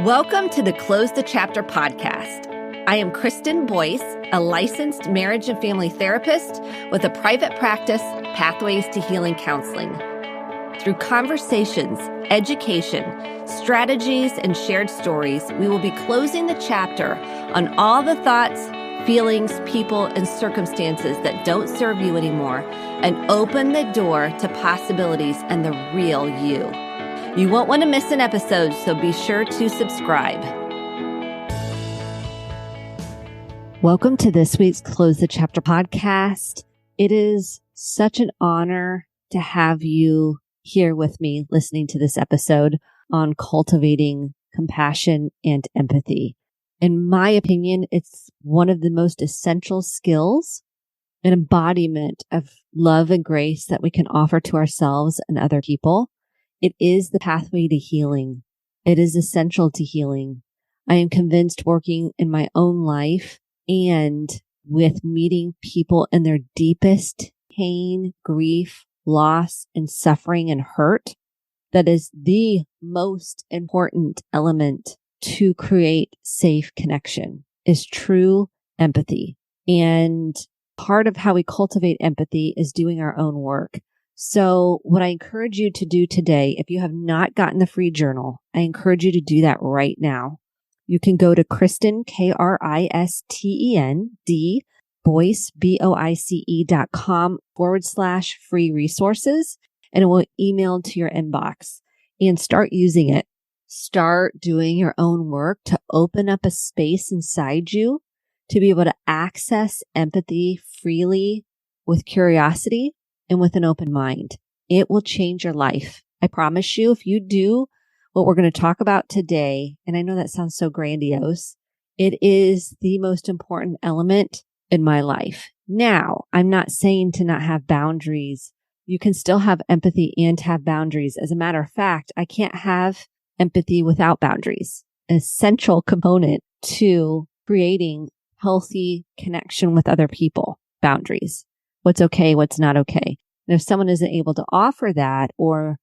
Welcome to the Close the Chapter podcast. I am Kristen Boyce, a licensed marriage and family therapist with a private practice, Pathways to Healing Counseling. Through conversations, education, strategies, and shared stories, we will be closing the chapter on all the thoughts, feelings, people, and circumstances that don't serve you anymore and open the door to possibilities and the real you. You won't want to miss an episode, so be sure to subscribe. Welcome to this week's Close the Chapter podcast. It is such an honor to have you here with me listening to this episode on cultivating compassion and empathy. In my opinion, it's one of the most essential skills, an embodiment of love and grace that we can offer to ourselves and other people. It is the pathway to healing. It is essential to healing. I am convinced working in my own life and with meeting people in their deepest pain, grief, loss, and suffering and hurt, that is the most important element to create safe connection is true empathy. And part of how we cultivate empathy is doing our own work. So what I encourage you to do today, if you have not gotten the free journal, I encourage you to do that right now. You can go to Kristen, Kristen, Boyce, BOICE.com/free resources, and it will email to your inbox and start using it. Start doing your own work to open up a space inside you to be able to access empathy freely with curiosity and with an open mind. It will change your life. I promise you, if you do what we're going to talk about today, and I know that sounds so grandiose, it is the most important element in my life. Now, I'm not saying to not have boundaries. You can still have empathy and have boundaries. As a matter of fact, I can't have empathy without boundaries. An essential component to creating healthy connection with other people, boundaries. What's okay, what's not okay. And if someone isn't able to offer that or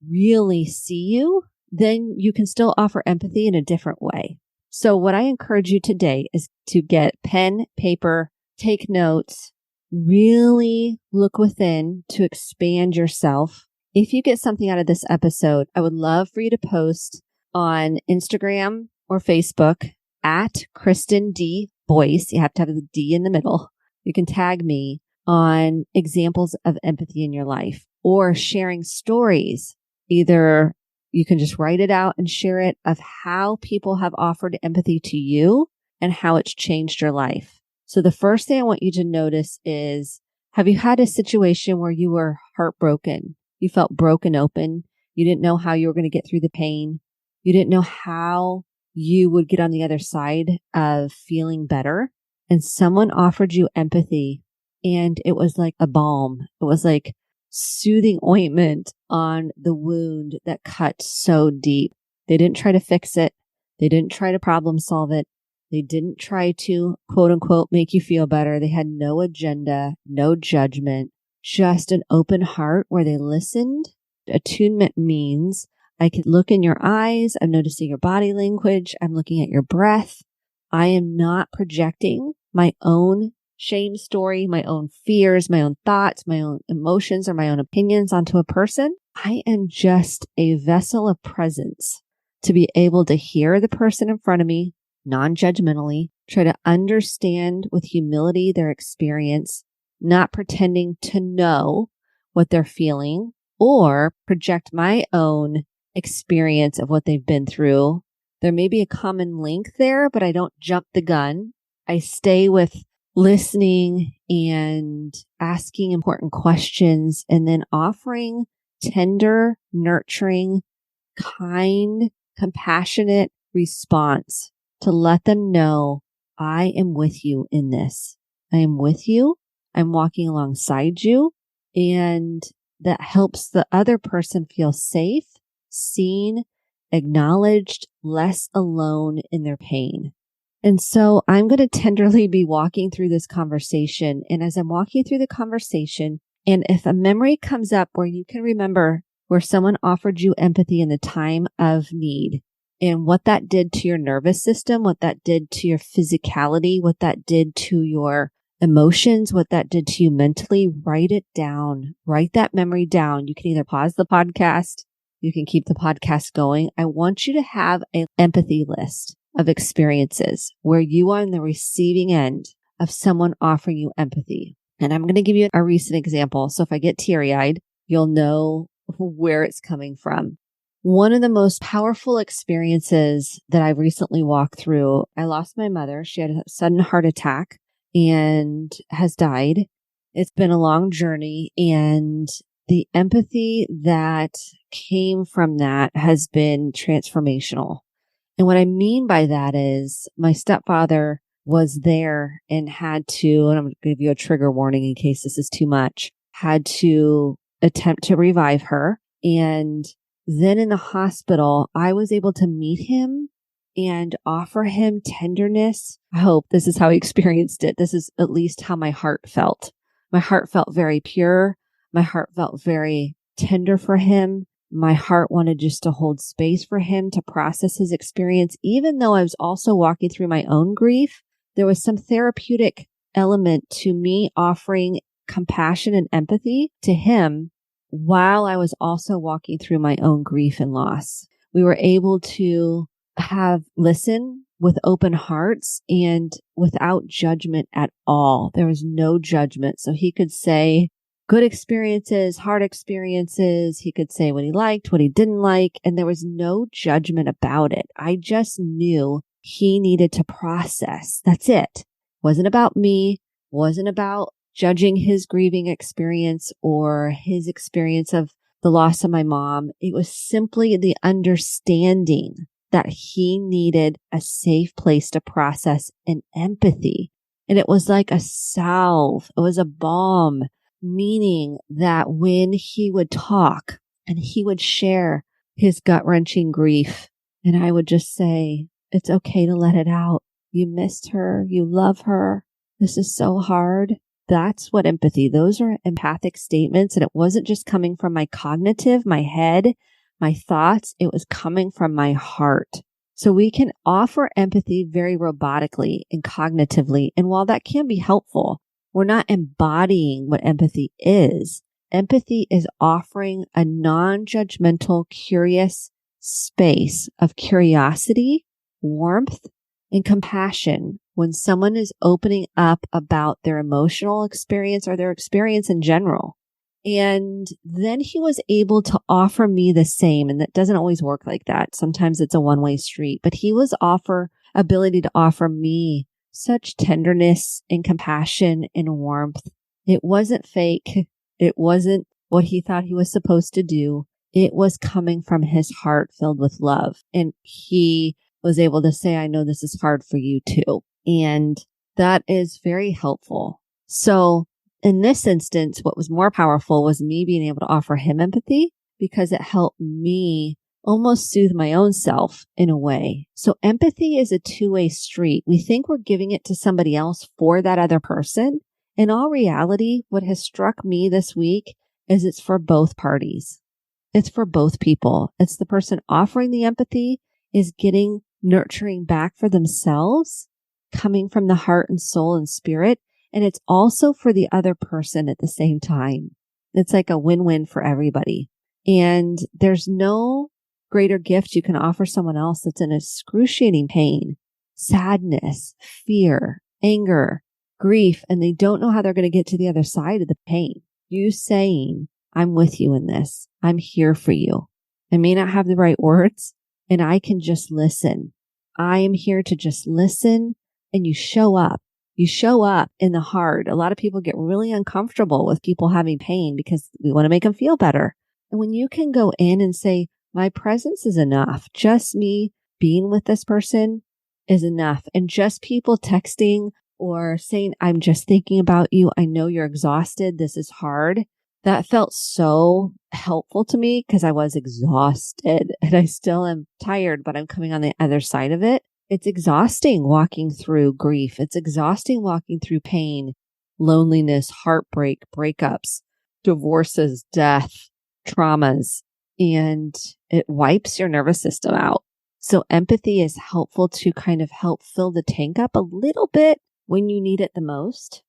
really see you, then you can still offer empathy in a different way. So what I encourage you today is to get pen, paper, take notes, really look within to expand yourself. If you get something out of this episode, I would love for you to post on Instagram or Facebook at Kristen D. Boyce. You have to have the D in the middle. You can tag me on examples of empathy in your life or sharing stories. Either you can just write it out and share it of how people have offered empathy to you and how it's changed your life. So the first thing I want you to notice is, have you had a situation where you were heartbroken? You felt broken open. You didn't know how you were going to get through the pain. You didn't know how you would get on the other side of feeling better. And someone offered you empathy. And it was like a balm. It was like soothing ointment on the wound that cut so deep. They didn't try to fix it. They didn't try to problem solve it. They didn't try to, quote unquote, make you feel better. They had no agenda, no judgment, just an open heart where they listened. Attunement means I can look in your eyes. I'm noticing your body language. I'm looking at your breath. I am not projecting my own shame story, my own fears, my own thoughts, my own emotions, or my own opinions onto a person. I am just a vessel of presence to be able to hear the person in front of me non-judgmentally, try to understand with humility their experience, not pretending to know what they're feeling or project my own experience of what they've been through. There may be a common link there, but I don't jump the gun. I stay with listening and asking important questions and then offering tender, nurturing, kind, compassionate response to let them know I am with you in this. I am with you. I'm walking alongside you. And that helps the other person feel safe, seen, acknowledged, less alone in their pain. And so I'm going to tenderly be walking through this conversation. And as I'm walking through the conversation, and if a memory comes up where you can remember where someone offered you empathy in the time of need, and what that did to your nervous system, what that did to your physicality, what that did to your emotions, what that did to you mentally. Write it down. Write that memory down. You can either pause the podcast, you can keep the podcast going. I want you to have an empathy list of experiences where you are on the receiving end of someone offering you empathy. And I'm going to give you a recent example. So if I get teary-eyed, you'll know where it's coming from. One of the most powerful experiences that I've recently walked through, I lost my mother. She had a sudden heart attack and has died. It's been a long journey, and the empathy that came from that has been transformational. And what I mean by that is my stepfather was there and had to, and I'm going to give you a trigger warning in case this is too much, had to attempt to revive her. And then in the hospital, I was able to meet him and offer him tenderness. I hope this is how he experienced it. This is at least how my heart felt. My heart felt very pure. My heart felt very tender for him. My heart wanted just to hold space for him to process his experience. Even though I was also walking through my own grief, there was some therapeutic element to me offering compassion and empathy to him while I was also walking through my own grief and loss. We were able to listen with open hearts and without judgment at all. There was no judgment. So he could say good experiences, hard experiences. He could say what he liked, what he didn't like, and there was no judgment about it. I just knew he needed to process. That's it. Wasn't about me. Wasn't about judging his grieving experience or his experience of the loss of my mom. It was simply the understanding that he needed a safe place to process and empathy. And it was like a salve. It was a balm, meaning that when he would talk and he would share his gut-wrenching grief, and I would just say, it's okay to let it out. You missed her. You love her. This is so hard. That's what empathy, those are empathic statements. And it wasn't just coming from my cognitive, my head, my thoughts. It was coming from my heart. So we can offer empathy very robotically and cognitively. And while that can be helpful, we're not embodying what empathy is. Empathy is offering a non-judgmental, curious space of curiosity, warmth, and compassion when someone is opening up about their emotional experience or their experience in general. And then he was able to offer me the same. And that doesn't always work like that. Sometimes it's a one-way street, but he was ability to offer me such tenderness and compassion and warmth. It wasn't fake. It wasn't what he thought he was supposed to do. It was coming from his heart filled with love. And he was able to say, I know this is hard for you too. And that is very helpful. So in this instance, what was more powerful was me being able to offer him empathy because it helped me almost soothe my own self in a way. So empathy is a two-way street. We think we're giving it to somebody else for that other person. In all reality, what has struck me this week is it's for both parties. It's for both people. It's the person offering the empathy is getting nurturing back for themselves, coming from the heart and soul and spirit. And it's also for the other person at the same time. It's like a win-win for everybody. And there's no greater gift you can offer someone else that's in excruciating pain, sadness, fear, anger, grief, and they don't know how they're going to get to the other side of the pain. You saying, I'm with you in this. I'm here for you. I may not have the right words, and I can just listen. I am here to just listen, and you show up. You show up in the hard. A lot of people get really uncomfortable with people having pain because we want to make them feel better. And when you can go in and say, my presence is enough. Just me being with this person is enough. And just people texting or saying, I'm just thinking about you. I know you're exhausted. This is hard. That felt so helpful to me because I was exhausted and I still am tired, but I'm coming on the other side of it. It's exhausting walking through grief. It's exhausting walking through pain, loneliness, heartbreak, breakups, divorces, death, traumas, and it wipes your nervous system out. So empathy is helpful to kind of help fill the tank up a little bit when you need it the most.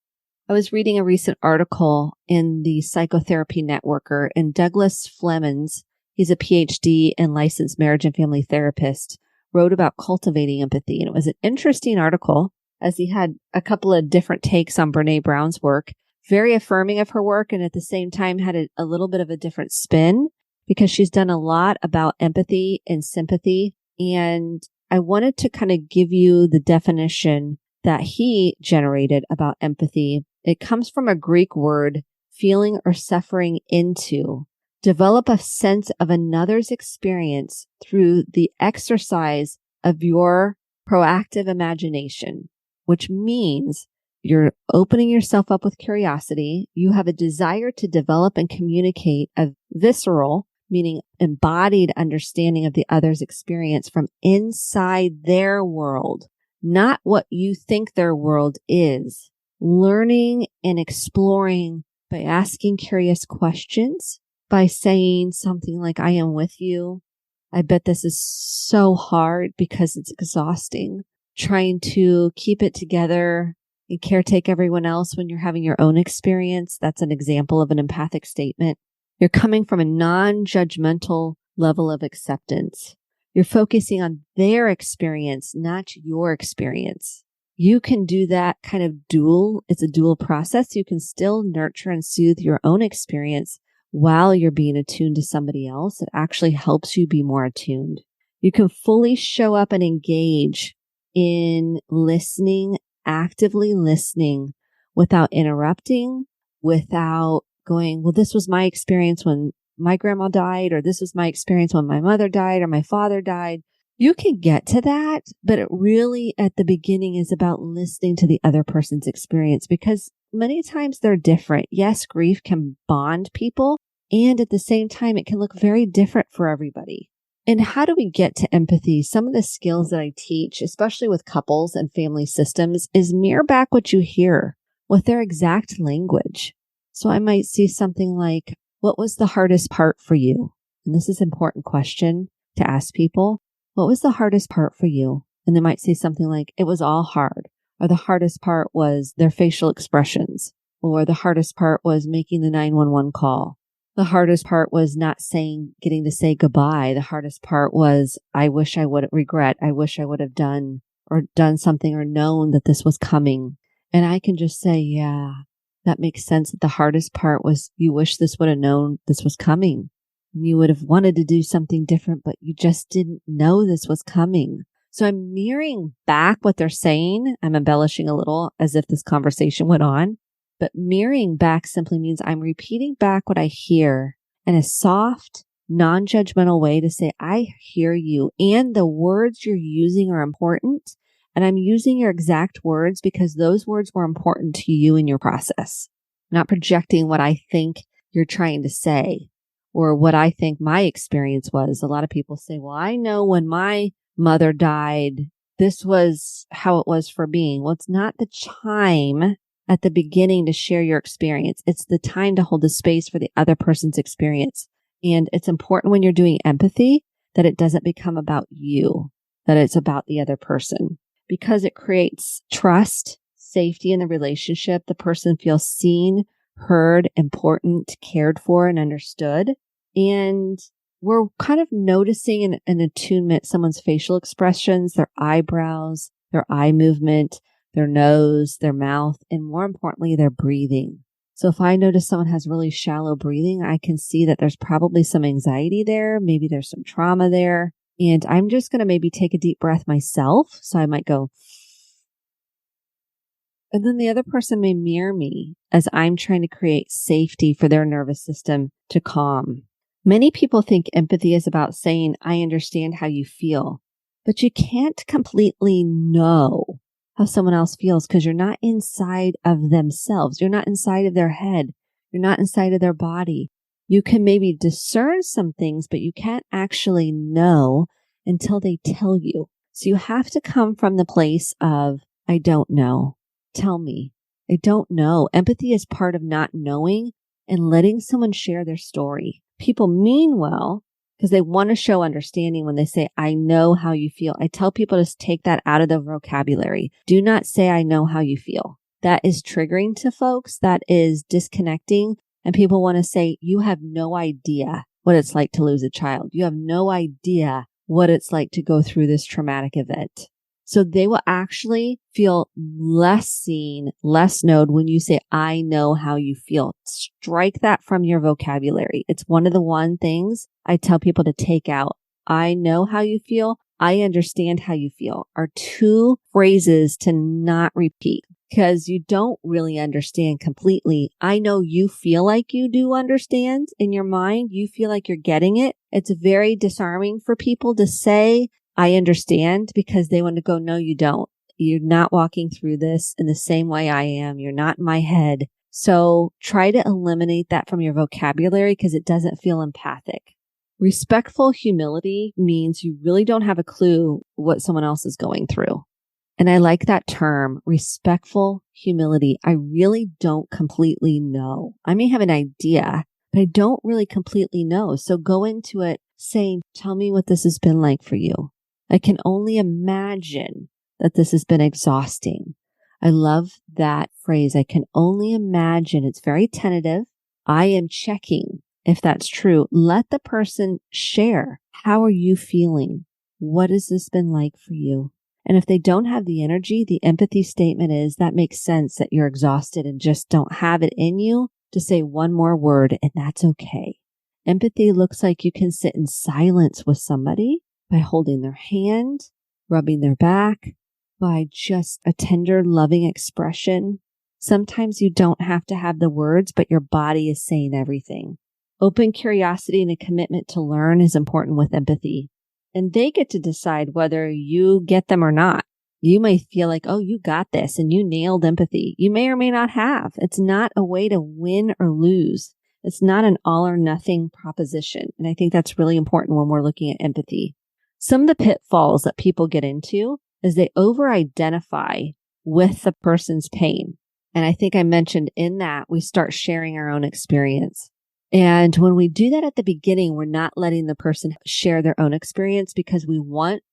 I was reading a recent article in the Psychotherapy Networker, and Douglas Flemons, he's a PhD and licensed marriage and family therapist, wrote about cultivating empathy. And it was an interesting article as he had a couple of different takes on Brene Brown's work, very affirming of her work, and at the same time had a little bit of a different spin because she's done a lot about empathy and sympathy. And I wanted to kind of give you the definition that he generated about empathy. It comes from a Greek word, feeling or suffering into. Develop a sense of another's experience through the exercise of your proactive imagination, which means you're opening yourself up with curiosity. You have a desire to develop and communicate a visceral, meaning embodied understanding of the other's experience from inside their world, not what you think their world is. Learning and exploring by asking curious questions, by saying something like, I am with you. I bet this is so hard because it's exhausting. Trying to keep it together and caretake everyone else when you're having your own experience. That's an example of an empathic statement. You're coming from a non-judgmental level of acceptance. You're focusing on their experience, not your experience. You can do that kind of it's a dual process. You can still nurture and soothe your own experience while you're being attuned to somebody else. It actually helps you be more attuned. You can fully show up and engage in listening, actively listening without interrupting, without going, well, this was my experience when my grandma died, or this was my experience when my mother died or my father died. You can get to that, but it really at the beginning is about listening to the other person's experience because many times they're different. Yes, grief can bond people, and at the same time, it can look very different for everybody. And how do we get to empathy? Some of the skills that I teach, especially with couples and family systems, is mirror back what you hear with their exact language. So I might see something like, what was the hardest part for you? And this is an important question to ask people. What was the hardest part for you? And they might say something like, it was all hard. Or the hardest part was their facial expressions. Or the hardest part was making the 911 call. The hardest part was getting to say goodbye. The hardest part was, I wish I would have done something or known that this was coming. And I can just say, yeah, that makes sense. That the hardest part was you wish this would have known this was coming. You would have wanted to do something different, but you just didn't know this was coming. So I'm mirroring back what they're saying. I'm embellishing a little as if this conversation went on, but mirroring back simply means I'm repeating back what I hear in a soft, non-judgmental way to say, I hear you, and the words you're using are important. And I'm using your exact words because those words were important to you in your process, not projecting what I think you're trying to say or what I think my experience was. A lot of people say, well, I know when my mother died, this was how it was for me. Well, it's not the time at the beginning to share your experience. It's the time to hold the space for the other person's experience. And it's important when you're doing empathy that it doesn't become about you, that it's about the other person, because it creates trust, safety in the relationship. The person feels seen, heard, important, cared for, and understood. And we're kind of noticing an attunement, someone's facial expressions, their eyebrows, their eye movement, their nose, their mouth, and more importantly, their breathing. So if I notice someone has really shallow breathing, I can see that there's probably some anxiety there. Maybe there's some trauma there. And I'm just going to maybe take a deep breath myself. So I might go, and then the other person may mirror me as I'm trying to create safety for their nervous system to calm. Many people think empathy is about saying, I understand how you feel, but you can't completely know how someone else feels because you're not inside of themselves. You're not inside of their head. You're not inside of their body. You can maybe discern some things, but you can't actually know until they tell you. So you have to come from the place of, I don't know. Tell me. I don't know. Empathy is part of not knowing and letting someone share their story. People mean well, because they want to show understanding when they say, I know how you feel. I tell people to take that out of the vocabulary. Do not say, I know how you feel. That is triggering to folks. That is disconnecting. And people want to say, you have no idea what it's like to lose a child. You have no idea what it's like to go through this traumatic event. So they will actually feel less seen, less known when you say, I know how you feel. Strike that from your vocabulary. It's one of the things I tell people to take out. I know how you feel. I understand how you feel are two phrases to not repeat because you don't really understand completely. I know you feel like you do understand in your mind. You feel like you're getting it. It's very disarming for people to say, I understand, because they want to go, no, you don't. You're not walking through this in the same way I am. You're not in my head. So try to eliminate that from your vocabulary because it doesn't feel empathic. Respectful humility means you really don't have a clue what someone else is going through. And I like that term, respectful humility. I really don't completely know. I may have an idea, but I don't really completely know. So go into it saying, tell me what this has been like for you. I can only imagine that this has been exhausting. I love that phrase. I can only imagine. It's very tentative. I am checking if that's true. Let the person share. How are you feeling? What has this been like for you? And if they don't have the energy, the empathy statement is that makes sense that you're exhausted and just don't have it in you to say one more word, and that's okay. Empathy looks like you can sit in silence with somebody by holding their hand, rubbing their back, by just a tender, loving expression. Sometimes you don't have to have the words, but your body is saying everything. Open curiosity and a commitment to learn is important with empathy. And they get to decide whether you get them or not. You may feel like, oh, you got this and you nailed empathy. You may or may not have. It's not a way to win or lose. It's not an all or nothing proposition. And I think that's really important when we're looking at empathy. Some of the pitfalls that people get into is they over-identify with the person's pain. And I think I mentioned in that we start sharing our own experience. And when we do that at the beginning, we're not letting the person share their own experience because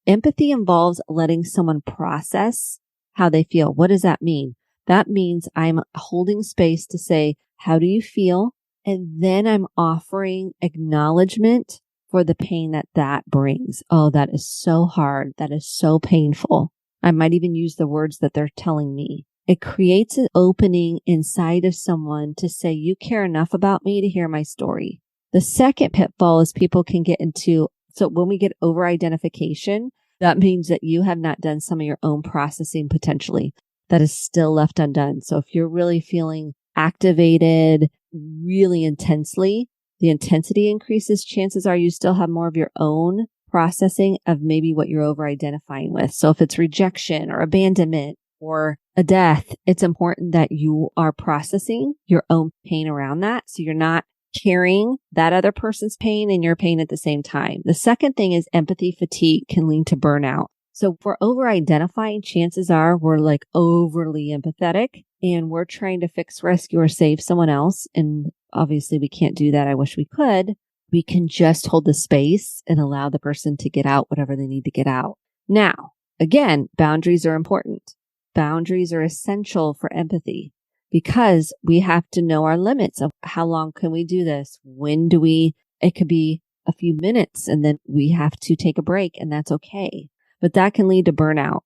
empathy involves letting someone process how they feel. What does that mean? That means I'm holding space to say, how do you feel? And then I'm offering acknowledgement for the pain that brings. Oh, that is so hard. That is so painful. I might even use the words that they're telling me. It creates an opening inside of someone to say, you care enough about me to hear my story. The second pitfall is people can get into, so when we get over identification, that means that you have not done some of your own processing potentially that is still left undone. So if you're really feeling activated really intensely, the intensity increases, chances are you still have more of your own processing of maybe what you're over identifying with. So if it's rejection or abandonment or a death, it's important that you are processing your own pain around that. So you're not carrying that other person's pain and your pain at the same time. The second thing is empathy fatigue can lead to burnout. So if we're over identifying, chances are we're like overly empathetic and we're trying to fix, rescue, or save someone else. And obviously we can't do that. I wish we could. We can just hold the space and allow the person to get out whatever they need to get out. Now, again, boundaries are important. Boundaries are essential for empathy because we have to know our limits of how long can we do this? It could be a few minutes and then we have to take a break and that's okay. But that can lead to burnout.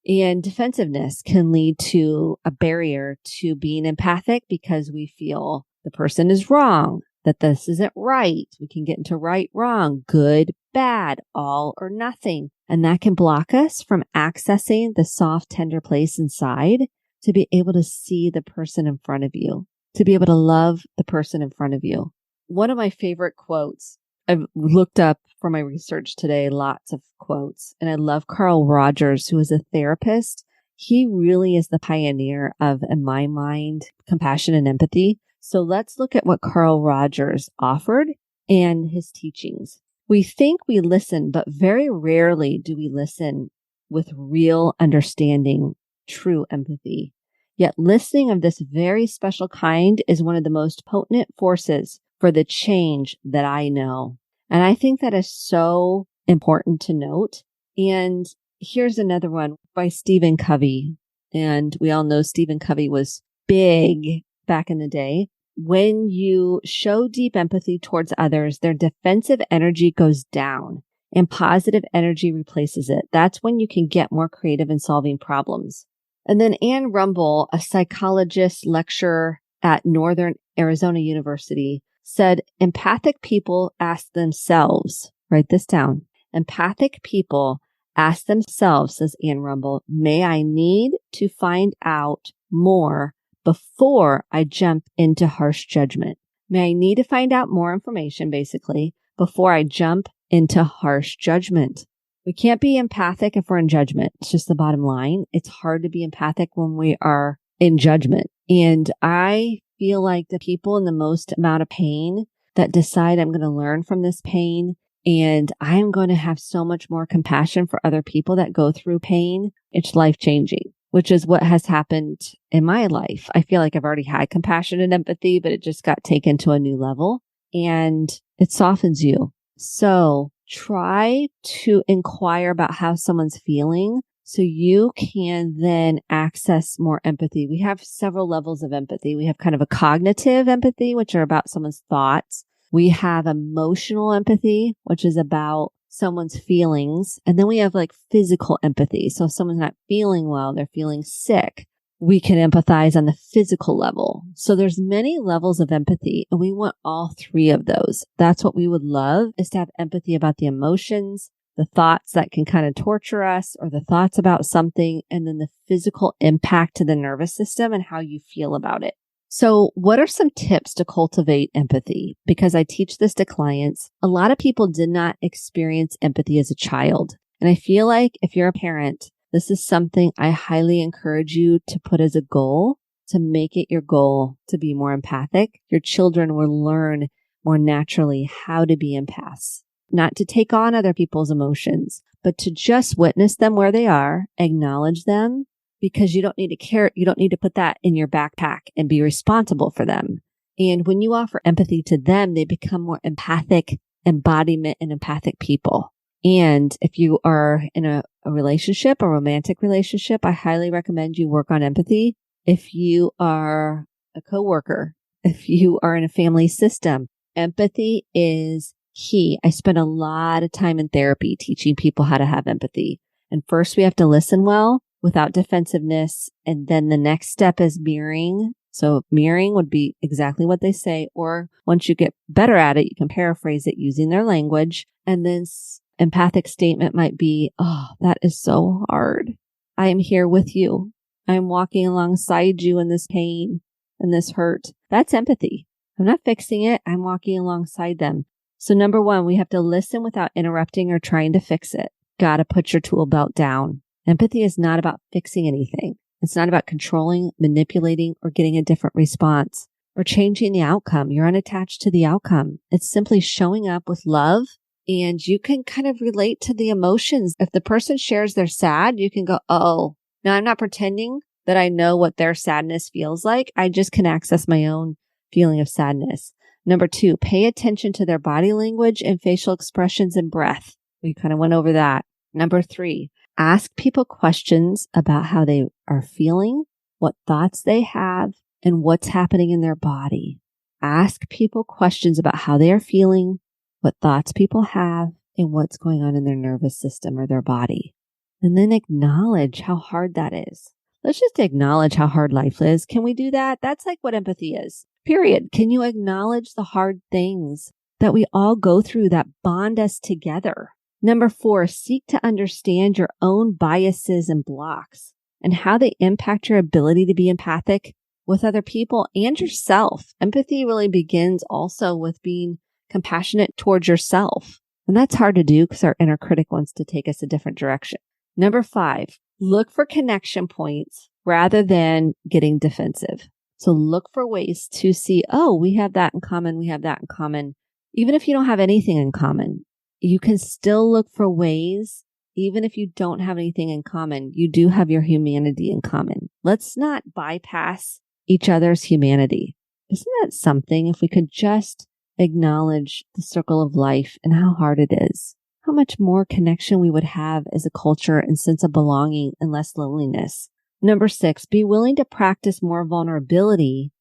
And defensiveness can lead to a barrier to being empathic because we feel the person is wrong, that this isn't right. We can get into right, wrong, good, bad, all or nothing. And that can block us from accessing the soft, tender place inside to be able to see the person in front of you, to be able to love the person in front of you. One of my favorite quotes, I've looked up for my research today, lots of quotes, and I love Carl Rogers, who is a therapist. He really is the pioneer of, in my mind, compassion and empathy. So let's look at what Carl Rogers offered and his teachings. We think we listen, but very rarely do we listen with real understanding, true empathy. Yet listening of this very special kind is one of the most potent forces for the change that I know. And I think that is so important to note. And here's another one by Stephen Covey. And we all know Stephen Covey was big back in the day. When you show deep empathy towards others, their defensive energy goes down and positive energy replaces it. That's when you can get more creative in solving problems. And then Anne Rumble, a psychologist lecturer at Northern Arizona University, said empathic people ask themselves, write this down, empathic people ask themselves, says Anne Rumble, may I need to find out more before I jump into harsh judgment? May I need to find out more information, basically, before I jump into harsh judgment? We can't be empathic if we're in judgment. It's just the bottom line. It's hard to be empathic when we are in judgment. And I feel like the people in the most amount of pain that decide I'm going to learn from this pain and I'm going to have so much more compassion for other people that go through pain, it's life-changing, which is what has happened in my life. I feel like I've already had compassion and empathy, but it just got taken to a new level and it softens you. So try to inquire about how someone's feeling so you can then access more empathy. We have several levels of empathy. We have kind of a cognitive empathy, which are about someone's thoughts. We have emotional empathy, which is about someone's feelings. And then we have like physical empathy. So if someone's not feeling well, they're feeling sick, we can empathize on the physical level. So there's many levels of empathy and we want all three of those. That's what we would love, is to have empathy about the emotions, the thoughts that can kind of torture us, or the thoughts about something, and then the physical impact to the nervous system and how you feel about it. So what are some tips to cultivate empathy? Because I teach this to clients. A lot of people did not experience empathy as a child. And I feel like if you're a parent, this is something I highly encourage you to put as a goal, to make it your goal to be more empathic. Your children will learn more naturally how to be empaths, not to take on other people's emotions, but to just witness them where they are, acknowledge them, because you don't need to care. You don't need to put that in your backpack and be responsible for them. And when you offer empathy to them, they become more empathic embodiment and empathic people. And if you are in a relationship, a romantic relationship, I highly recommend you work on empathy. If you are a coworker, if you are in a family system, empathy is key. I spend a lot of time in therapy teaching people how to have empathy. And first we have to listen well without defensiveness. And then the next step is mirroring. So mirroring would be exactly what they say. Or once you get better at it, you can paraphrase it using their language. And then empathic statement might be, oh, that is so hard. I am here with you. I'm walking alongside you in this pain and this hurt. That's empathy. I'm not fixing it. I'm walking alongside them. So number one, we have to listen without interrupting or trying to fix it. Got to put your tool belt down. Empathy is not about fixing anything. It's not about controlling, manipulating, or getting a different response or changing the outcome. You're unattached to the outcome. It's simply showing up with love. And you can kind of relate to the emotions. If the person shares they're sad, you can go, oh, now I'm not pretending that I know what their sadness feels like. I just can access my own feeling of sadness. Number two, pay attention to their body language and facial expressions and breath. We kind of went over that. Number three, ask people questions about how they are feeling, what thoughts they have, and what's happening in their body. Ask people questions about how they are feeling, what thoughts people have, and what's going on in their nervous system or their body. And then acknowledge how hard that is. Let's just acknowledge how hard life is. Can we do that? That's like what empathy is. Period. Can you acknowledge the hard things that we all go through that bond us together? Number four, seek to understand your own biases and blocks and how they impact your ability to be empathic with other people and yourself. Empathy really begins also with being compassionate towards yourself. And that's hard to do because our inner critic wants to take us a different direction. Number five, look for connection points rather than getting defensive. So look for ways to see, oh, we have that in common. We have that in common. Even if you don't have anything in common, you can still look for ways. Even if you don't have anything in common, you do have your humanity in common. Let's not bypass each other's humanity. Isn't that something? If we could just acknowledge the circle of life and how hard it is, how much more connection we would have as a culture and sense of belonging and less loneliness. Number 6, be willing to practice more vulnerability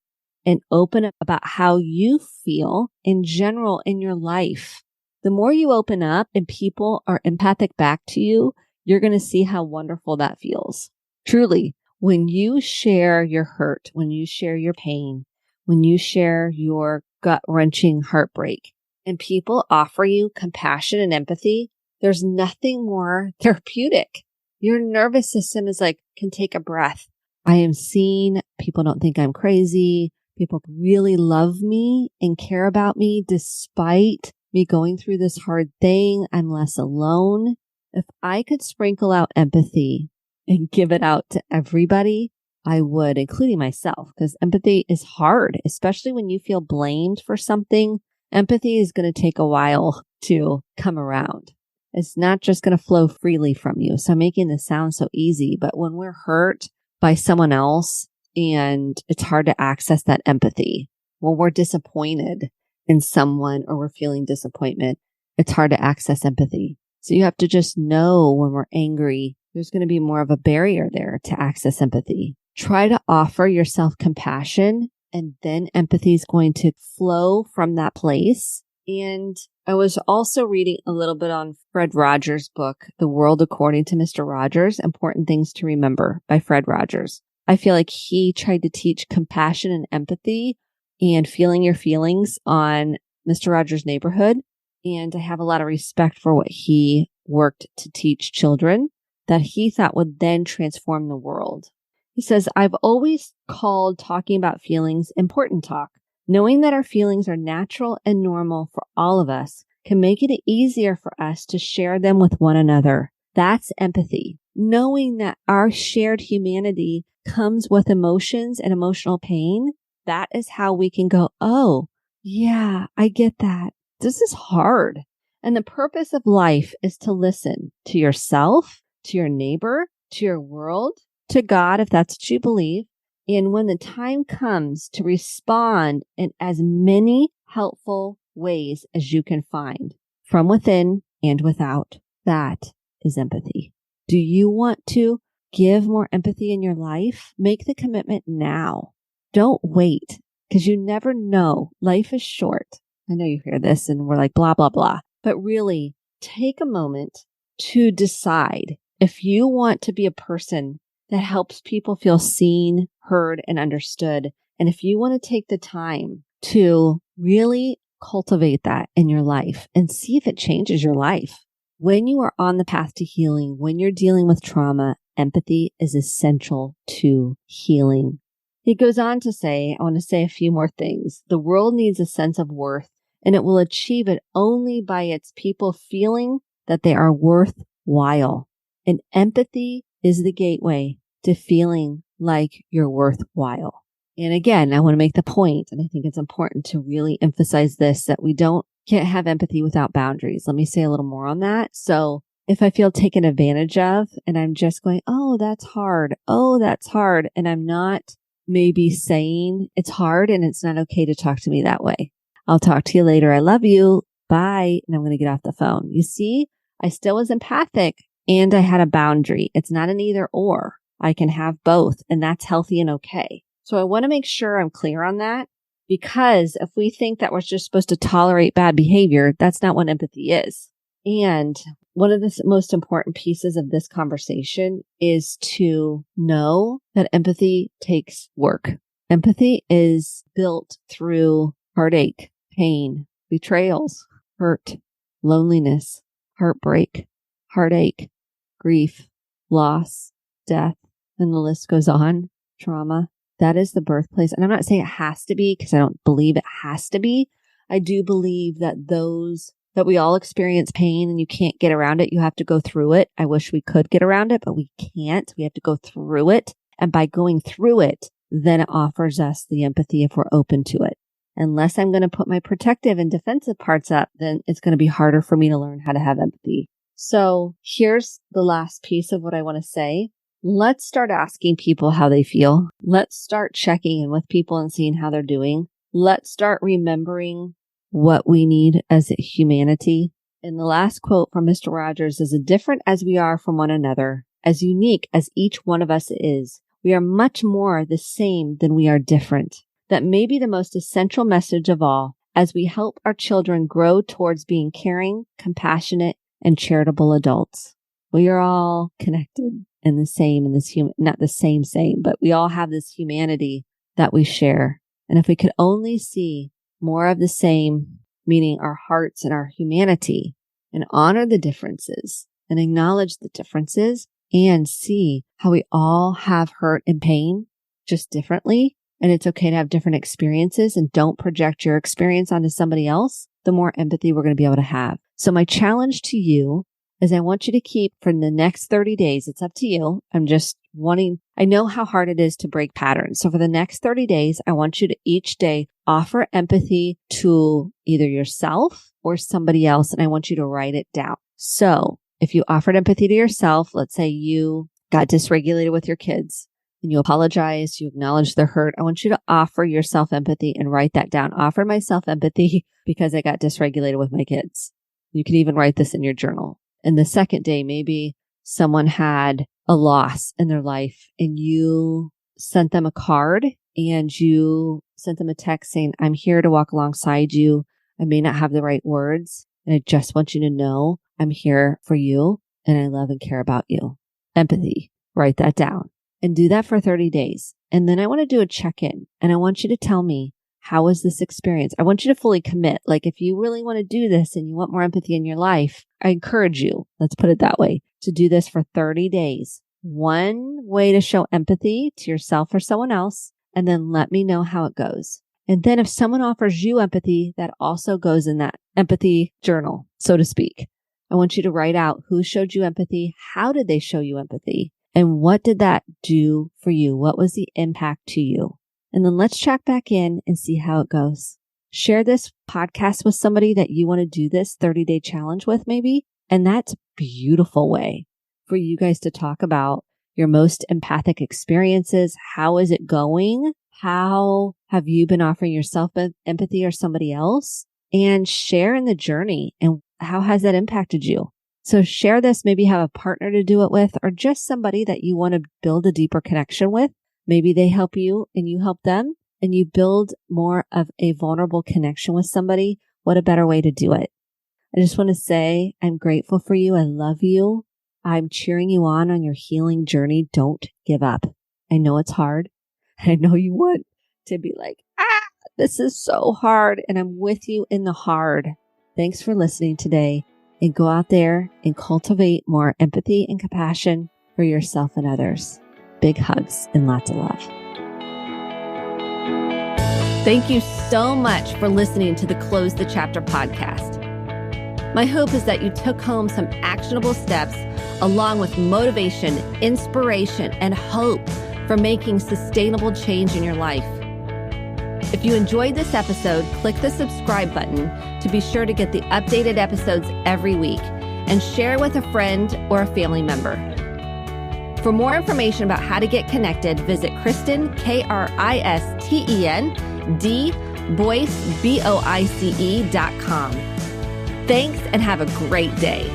and open up about how you feel in general in your life. The more you open up and people are empathic back to you, you're going to see how wonderful that feels. Truly, when you share your hurt, when you share your pain, when you share your gut-wrenching heartbreak, and people offer you compassion and empathy, there's nothing more therapeutic. Your nervous system is like, can take a breath. I am seen. People don't think I'm crazy. People really love me and care about me despite me going through this hard thing. I'm less alone. If I could sprinkle out empathy and give it out to everybody, I would, including myself, because empathy is hard, especially when you feel blamed for something. Empathy is going to take a while to come around. It's not just going to flow freely from you. So I'm making this sound so easy, but when we're hurt by someone else and it's hard to access that empathy, when we're disappointed in someone or we're feeling disappointment, it's hard to access empathy. So you have to just know when we're angry, there's going to be more of a barrier there to access empathy. Try to offer yourself compassion, and then empathy is going to flow from that place. And I was also reading a little bit on Fred Rogers' book, The World According to Mr. Rogers, Important Things to Remember by Fred Rogers. I feel like he tried to teach compassion and empathy and feeling your feelings on Mr. Rogers' Neighborhood. And I have a lot of respect for what he worked to teach children that he thought would then transform the world. He says, I've always called talking about feelings important talk. Knowing that our feelings are natural and normal for all of us can make it easier for us to share them with one another. That's empathy. Knowing that our shared humanity comes with emotions and emotional pain, that is how we can go, oh, yeah, I get that. This is hard. And the purpose of life is to listen to yourself, to your neighbor, to your world, to God, if that's what you believe. And when the time comes to respond in as many helpful ways as you can find, from within and without, that is empathy. Do you want to give more empathy in your life? Make the commitment now. Don't wait, because you never know. Life is short. I know you hear this and we're like, blah, blah, blah. But really, take a moment to decide if you want to be a person that helps people feel seen, heard, and understood. And if you want to take the time to really cultivate that in your life and see if it changes your life. When you are on the path to healing, when you're dealing with trauma, empathy is essential to healing. He goes on to say, I want to say a few more things. The world needs a sense of worth, and it will achieve it only by its people feeling that they are worthwhile. And empathy is the gateway to feeling like you're worthwhile. And again, I want to make the point, and I think it's important to really emphasize this, that we can't have empathy without boundaries. Let me say a little more on that. So if I feel taken advantage of and I'm just going, oh, that's hard. Oh, that's hard. And I'm not maybe saying it's hard and it's not okay to talk to me that way. I'll talk to you later. I love you. Bye. And I'm going to get off the phone. You see, I still was empathic and I had a boundary. It's not an either or. I can have both, and that's healthy and okay. So I want to make sure I'm clear on that, because if we think that we're just supposed to tolerate bad behavior, that's not what empathy is. And one of the most important pieces of this conversation is to know that empathy takes work. Empathy is built through heartache, pain, betrayals, hurt, loneliness, heartbreak, heartache, grief, loss, death, and the list goes on. Trauma. That is the birthplace. And I'm not saying it has to be, because I don't believe it has to be. I do believe that that we all experience pain and you can't get around it. You have to go through it. I wish we could get around it, but we can't. We have to go through it. And by going through it, then it offers us the empathy if we're open to it. Unless I'm going to put my protective and defensive parts up, then it's going to be harder for me to learn how to have empathy. So here's the last piece of what I want to say. Let's start asking people how they feel. Let's start checking in with people and seeing how they're doing. Let's start remembering what we need as humanity. And the last quote from Mr. Rogers is, as different as we are from one another, as unique as each one of us is, we are much more the same than we are different. That may be the most essential message of all as we help our children grow towards being caring, compassionate, and charitable adults. We are all connected and the same in this not the same, but we all have this humanity that we share. And if we could only see more of the same, meaning our hearts and our humanity, and honor the differences and acknowledge the differences and see how we all have hurt and pain just differently. And it's okay to have different experiences and don't project your experience onto somebody else, the more empathy we're going to be able to have. So my challenge to you is I want you to keep for the next 30 days. It's up to you. I know how hard it is to break patterns. So for the next 30 days, I want you to each day offer empathy to either yourself or somebody else. And I want you to write it down. So if you offered empathy to yourself, let's say you got dysregulated with your kids and you apologize, you acknowledge their hurt. I want you to offer yourself empathy and write that down. Offer myself empathy because I got dysregulated with my kids. You can even write this in your journal. And the second day, maybe someone had a loss in their life and you sent them a card and you sent them a text saying, I'm here to walk alongside you. I may not have the right words, and I just want you to know I'm here for you and I love and care about you. Empathy. Write that down and do that for 30 days. And then I want to do a check-in and I want you to tell me, how was this experience? I want you to fully commit. Like if you really want to do this and you want more empathy in your life, I encourage you, let's put it that way, to do this for 30 days. One way to show empathy to yourself or someone else, and then let me know how it goes. And then if someone offers you empathy, that also goes in that empathy journal, so to speak. I want you to write out who showed you empathy, how did they show you empathy, and what did that do for you? What was the impact to you? And then let's check back in and see how it goes. Share this podcast with somebody that you want to do this 30-day challenge with maybe. And that's a beautiful way for you guys to talk about your most empathic experiences. How is it going? How have you been offering yourself empathy or somebody else? And share in the journey and how has that impacted you? So share this, maybe have a partner to do it with or just somebody that you want to build a deeper connection with. Maybe they help you and you help them and you build more of a vulnerable connection with somebody. What a better way to do it. I just want to say I'm grateful for you. I love you. I'm cheering you on your healing journey. Don't give up. I know it's hard. I know you want to be like, this is so hard. And I'm with you in the hard. Thanks for listening today and go out there and cultivate more empathy and compassion for yourself and others. Big hugs and lots of love. Thank you so much for listening to the Close the Chapter podcast. My hope is that you took home some actionable steps along with motivation, inspiration, and hope for making sustainable change in your life. If you enjoyed this episode, click the subscribe button to be sure to get the updated episodes every week and share with a friend or a family member. For more information about how to get connected, visit Kristen, Kristen, Boyce, BOICE.com. Thanks and have a great day.